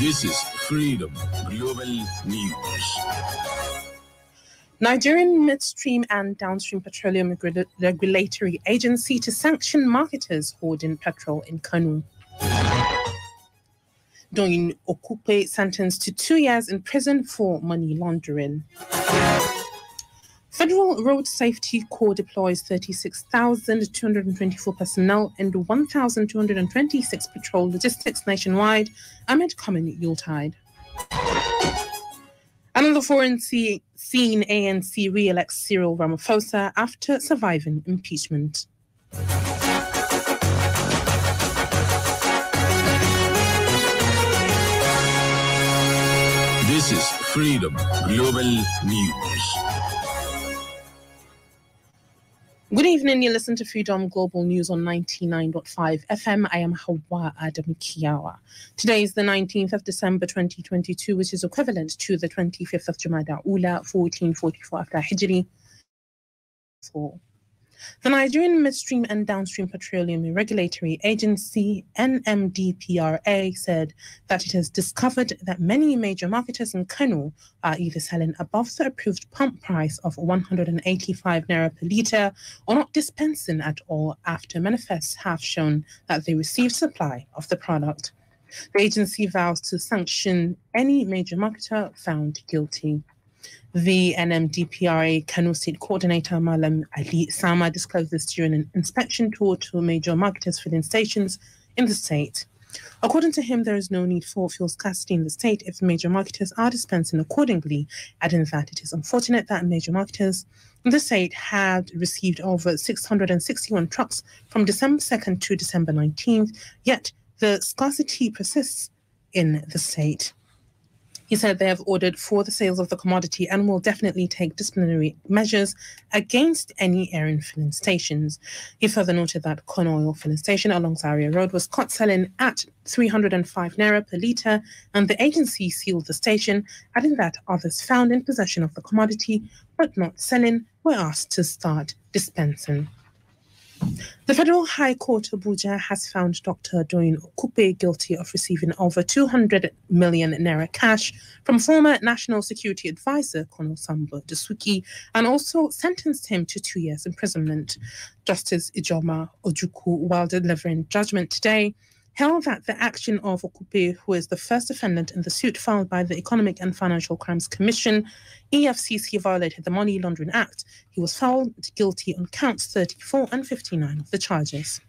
This is Freedom Global News. Nigerian Midstream and Downstream Petroleum Regulatory Agency to sanction marketers hoarding petrol in Kano. Doyin Okupe sentenced to 2 years in prison for money laundering. Federal Road Safety Corps deploys 36,224 personnel and 1,226 patrol logistics nationwide amid coming Yuletide. And on the foreign scene, ANC re-elects Cyril Ramaphosa after surviving impeachment. This is Freedom Global News. Good evening, you listen to Freedom Global News on 99.5 FM. I am Hawa Adam Kiyawa. Today is the 19th of December 2022, which is equivalent to the 25th of Jumada Ula 1444 after Hijri. The Nigerian Midstream and Downstream Petroleum Regulatory Agency, NMDPRA, said that it has discovered that many major marketers in Kano are either selling above the approved pump price of 185 naira per litre or not dispensing at all after manifests have shown that they received supply of the product. The agency vows to sanction any major marketer found guilty. The NMDPRA Kano State Coordinator Malam Ali Sama disclosed this during an inspection tour to major marketers' filling stations in the state. According to him, there is no need for fuel scarcity in the state if major marketers are dispensing accordingly, adding that it is unfortunate that major marketers in the state had received over 661 trucks from December 2nd to December 19th, yet the scarcity persists in the state. He said they have ordered for the sales of the commodity and will definitely take disciplinary measures against any errant filling stations. He further noted that Con Oil filling station along Zaria Road was caught selling at 305 naira per litre, and the agency sealed the station, adding that others found in possession of the commodity but not selling were asked to start dispensing. The Federal High Court Abuja has found Dr. Doyin Okupe guilty of receiving over 200 million naira cash from former National Security Advisor Colonel Sambo Dasuki and also sentenced him to 2 years imprisonment. Justice Ijoma Ojukwu, while delivering judgment today, held that the action of Okupe, who is the first defendant in the suit filed by the Economic and Financial Crimes Commission, EFCC, violated the Money Laundering Act. He was found guilty on counts 34 and 59 of the charges.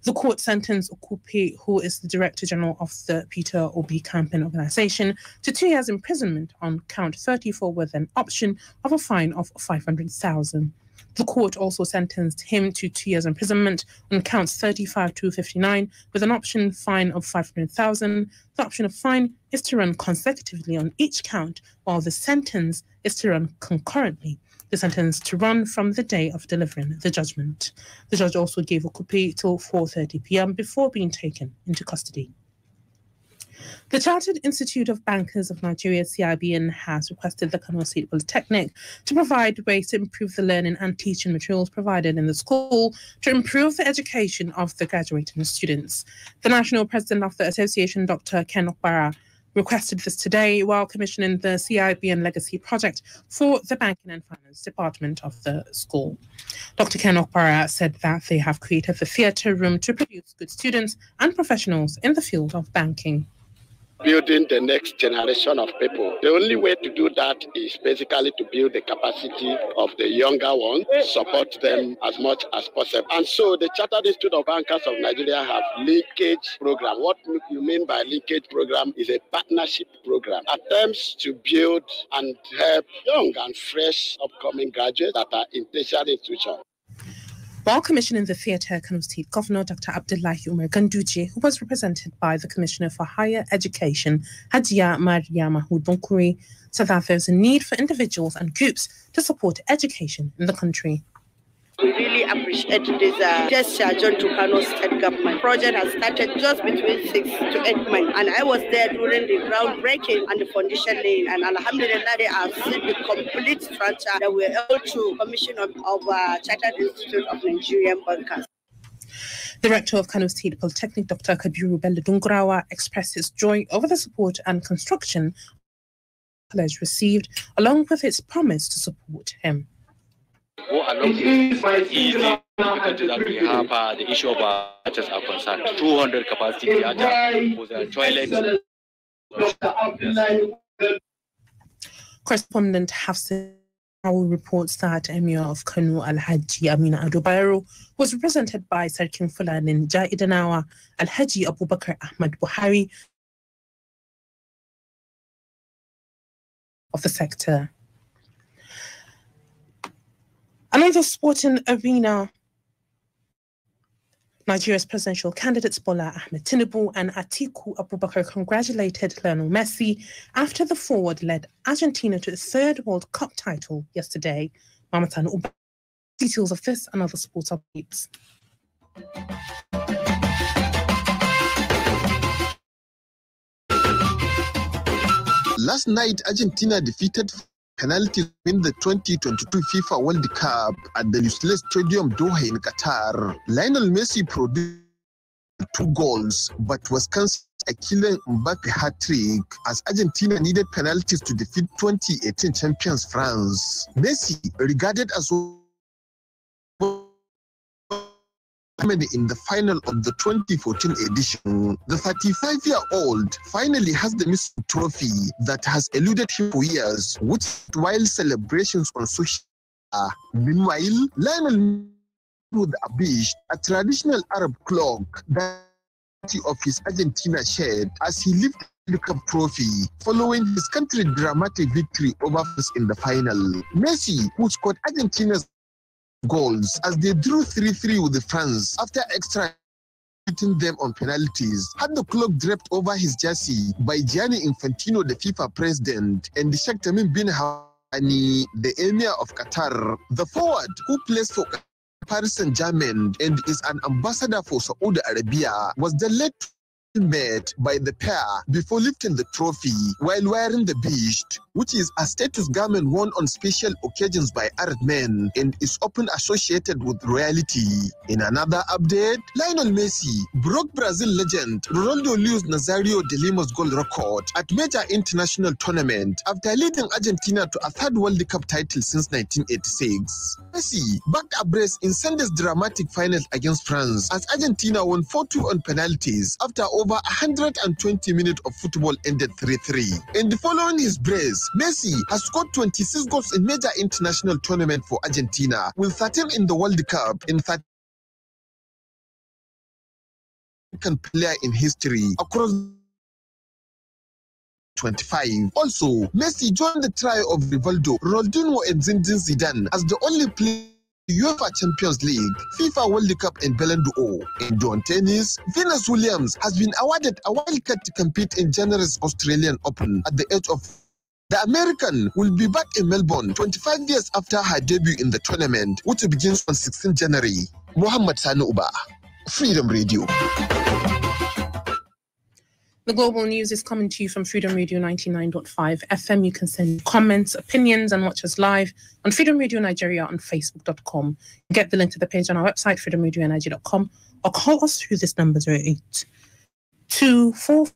The court sentenced Okupe, who is the Director General of the Peter Obi Campaign Organization, to 2 years imprisonment on count 34 with an option of a fine of 500,000. The court also sentenced him to 2 years imprisonment on counts 35 to 59 with an option fine of 500,000. The option of fine is to run consecutively on each count, while the sentence is to run concurrently. The sentence to run from the day of delivering the judgment. The judge also gave Okupe till 4:30 p.m. before being taken into custody. The Chartered Institute of Bankers of Nigeria, CIBN, has requested the Kano State Polytechnic to provide ways to improve the learning and teaching materials provided in the school to improve the education of the graduating students. The national president of the association, Dr. Ken Okpara, requested this today while commissioning the CIBN Legacy Project for the Banking and Finance Department of the school. Dr. Ken Okpara said that they have created the theatre room to produce good students and professionals in the field of banking. Building the next generation of people. The only way to do that is basically to build the capacity of the younger ones, support them as much as possible. And so the Chartered Institute of Bankers of Nigeria have linkage program. What you mean by linkage program is a partnership program. Attempts to build and help young and fresh upcoming graduates that are in tertiary institutions. While commissioning the theatre, Kano State Governor Dr. Abdullahi Umar Ganduje, who was represented by the Commissioner for Higher Education, Hajiya Maria Mahmoud Bonkuri, said that there is a need for individuals and groups to support education in the country. We really appreciate this gesture John to Kano State Government. Project has started just between 6 to 8 months, and I was there during the groundbreaking and the foundation laying. And Alhamdulillah, they have seen the complete structure that we're able to commission of Chartered Institute of Nigerian Bankers. The rector of Kano State Polytechnic, Dr. Kabiru Bello Dungurawa, expressed his joy over the support and construction the college received, along with its promise to support him. It is easy difficulty that we have the issue of theatres are concerned. 200 capacity theatre with a toilet. Correspondent Hafsa reports that Emir of Kano Alhaji Amina Adobayero was represented by Sarkin Fulanin Jaidanawa Alhaji Abubakar Ahmad Buhari of the sector. Another sporting arena, Nigeria's presidential candidates Bola Ahmed Tinubu and Atiku Abubakar congratulated Lionel Messi after the forward led Argentina to its third World Cup title yesterday. Mamatan Uba, details of this and other sports updates. Last night, Argentina defeated penalty in the 2022 FIFA World Cup at the useless Stadium Doha in Qatar. Lionel Messi produced 2 goals, but was cancelled a Kylian Mbappe hat-trick as Argentina needed penalties to defeat 2018 champions France. Messi, regarded as in the final of the 2014 edition, the 35-year-old finally has the missing trophy that has eluded him for years, which while celebrations on social meanwhile, Lionel with a beach, a traditional Arab clock that of his Argentina shirt as he lifted the cup trophy following his country's dramatic victory over France in the final. Messi, who scored Argentina's goals as they drew 3-3 with France after extra hitting them on penalties, had the cloak draped over his jersey by Gianni Infantino, the FIFA president, and the Sheikh Tamim bin Hamad, the Emir of Qatar. The forward, who plays for Paris Saint-Germain and is an ambassador for Saudi Arabia, was the late met by the pair before lifting the trophy while wearing the beast, which is a status garment worn on special occasions by Arab men and is often associated with royalty. In another update, Lionel Messi broke Brazil legend Ronaldo Luis Nazario de Lima's goal record at major international tournament after leading Argentina to a third World Cup title since 1986. Messi backed a brace in Sunday's dramatic final against France as Argentina won 4-2 on penalties after over 120 minutes of football ended 3-3. And following his brace, Messi has scored 26 goals in major international tournament for Argentina, with 13 in the World Cup and 13 player in history across 25. Also, Messi joined the trio of Rivaldo, Ronaldinho and Zinedine Zidane as the only player UEFA Champions League, FIFA World Cup and Ballon d'Or. In dawn tennis, Venus Williams has been awarded a wildcard to compete in January's Australian Open at the age of. The American will be back in Melbourne 25 years after her debut in the tournament, which begins on 16 January. Muhammad Sani Uba, Freedom Radio. The Global News is coming to you from Freedom Radio 99.5 FM. You can send comments, opinions, and watch us live on Freedom Radio Nigeria on Facebook.com. Get the link to the page on our website, freedomradionig.com, or call us through this number 08244.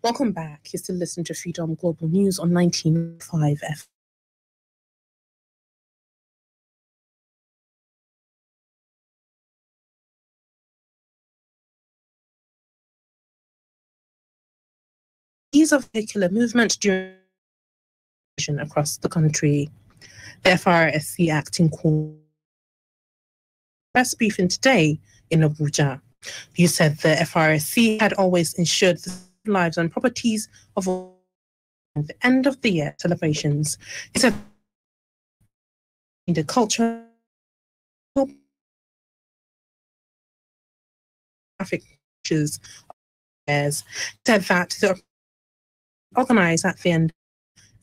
Welcome back. You're still listening to Freedom Global News on 19.5 FM. Ease of vehicular movement during across the country. The FRSC acting court press briefing today in Abuja. You said the FRSC had always ensured the lives and properties of all at the end of the year celebrations. He said the culture traffic said that the organized at the end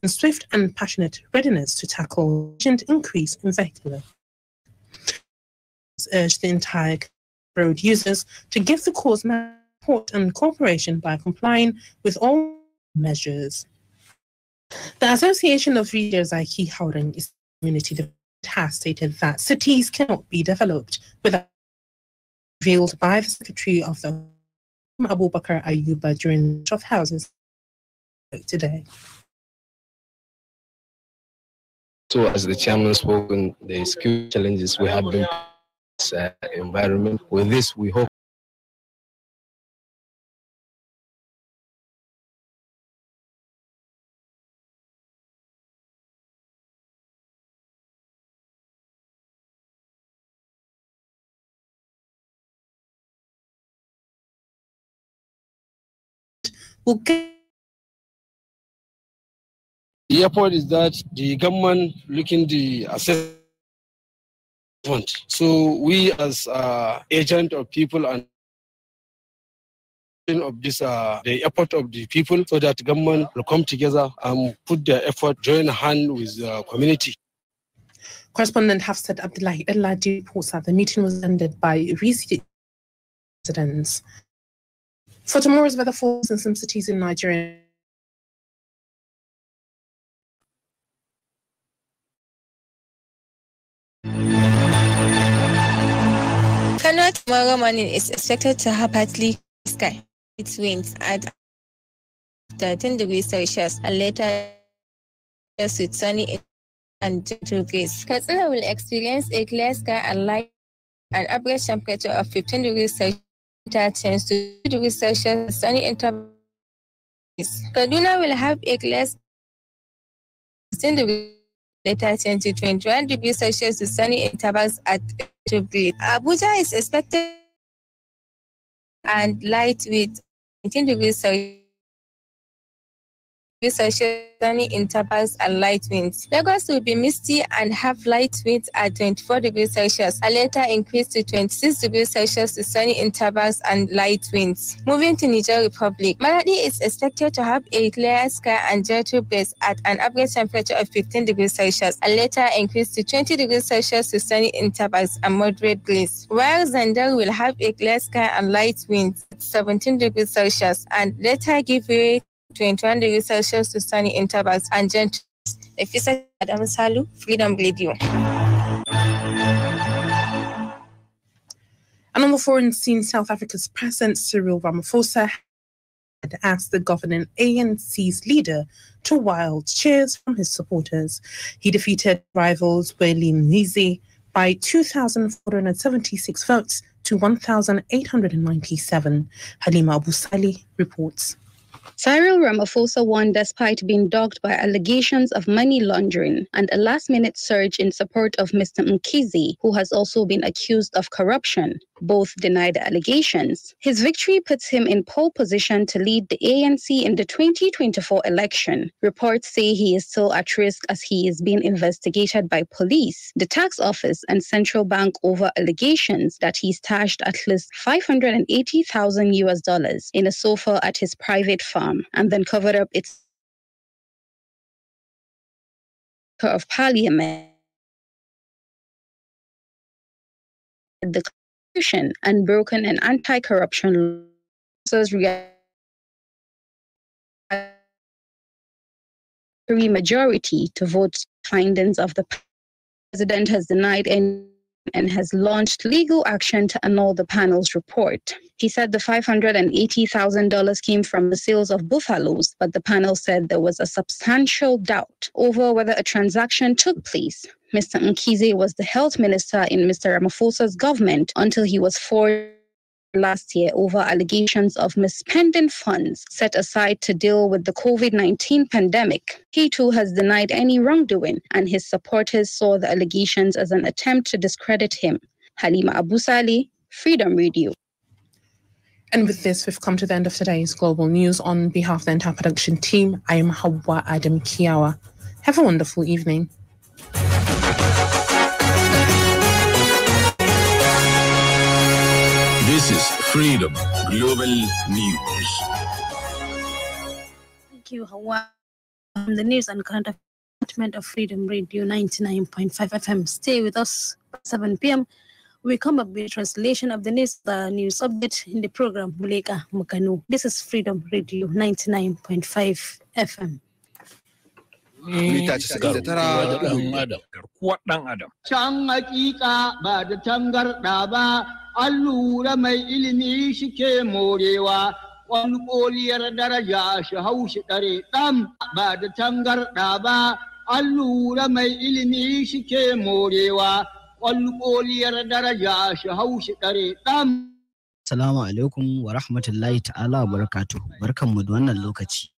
and swift and passionate readiness to tackle urgent increase in vehicular. urged the entire road users to give the cause support and cooperation by complying with all measures. The Association of Readers Aiki Howden is community development has stated that cities cannot be developed without revealed by the Secretary of the Abubakar Ayuba during the of houses today. So, as the chairman spoke on the security challenges we have in this environment, with this we hope will get. The airport is that the government looking the assessment. So we as agent of people and of this the effort of the people, so that government will come together and put their effort, join hand with the community. Correspondent Hafsat Abdullahi Eladi reports that the meeting was ended by residents. For tomorrow's weather forecast in some cities in Nigeria. Kano tomorrow morning is expected to have partly sky. It winds at 13 degrees Celsius and later with sunny and gentle breeze. Katsina will experience a clear sky and light, an average temperature of 15 degrees Celsius, 10 to 2 degrees Celsius, sunny intervals. Kaduna will have a clear sky, 16 degrees, later 10 to 21 degrees Celsius with sunny intervals at Abuja is expected and light with 19 degrees Celsius, sunny intervals and light winds. Lagos will be misty and have light winds at 24 degrees Celsius, and later increase to 26 degrees Celsius with sunny intervals and light winds. Moving to Niger Republic, Maradi is expected to have a clear sky and gentle breeze at an average temperature of 15 degrees Celsius, and later increase to 20 degrees Celsius with sunny intervals and moderate breeze. While Zandar will have a clear sky and light winds at 17 degrees Celsius, and later give way 21 degrees Celsius to sunny intervals and gentle. Efisa Adam Salu, Freedom Radio. And on the foreign scene, South Africa's President Cyril Ramaphosa had asked the governing ANC's leader to wild cheers from his supporters. He defeated rivals Willie Mnizi by 2,476 votes to 1,897. Halima Abu Sali reports. Cyril Ramaphosa won despite being dogged by allegations of money laundering and a last-minute surge in support of Mr. Mkhize, who has also been accused of corruption. Both denied the allegations. His victory puts him in pole position to lead the ANC in the 2024 election. Reports say he is still at risk as he is being investigated by police, the tax office, and central bank over allegations that he stashed at least $580,000 in a sofa at his private farm and then covered up its of parliament, the Constitution, and broken an anti-corruption majority to vote findings of the president has denied and has launched legal action to annul the panel's report. He said the $580,000 came from the sales of buffaloes, but the panel said there was a substantial doubt over whether a transaction took place. Mr. Mkhize was the health minister in Mr. Ramaphosa's government until he was forced last year over allegations of misspending funds set aside to deal with the COVID-19 pandemic. He too has denied any wrongdoing, and his supporters saw the allegations as an attempt to discredit him. Halima Abu Sali, Freedom Radio. And with this, we've come to the end of today's Global News. On behalf of the entire production team, I am Hawa Adam Kiawa. Have a wonderful evening. This is Freedom Global News. Thank you, Hawa. The news and current department of Freedom Radio 99.5 FM. Stay with us 7 p.m. we come up with translation of the news update in the program Muleka Mukanu. This is Freedom Radio 99.5 FM. Mita 99.5 garkuwar ɗan Adam. Can hakika ba da tangarɗa ba, an lura mai ilimi shi ke morewa, ƙwalƙoliyar daraja shi haushi ɗare ɗan ba da tangarɗa ba, an lura mai ilimi shi ke morewa, ƙwalƙoliyar daraja shi haushi ɗare ɗan. Assalamu alaikum wa rahmatullahi ta'ala wa barakatuhu. Barkanmu da wannan lokaci.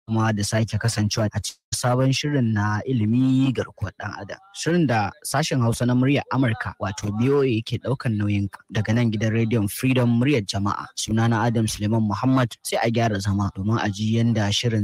Kuma da sake kasancewa a cikin sabon shirin na ilimi garkuwar ɗan adam. Shirin da sashen Hausa na muryar Amurka wato BOA ke ɗaukan nauyin daga nan gidan rediyon Freedom muryar jama'a. Sunana Adam Suleiman Muhammad, sai a gyara zama domin a ji yanda shirin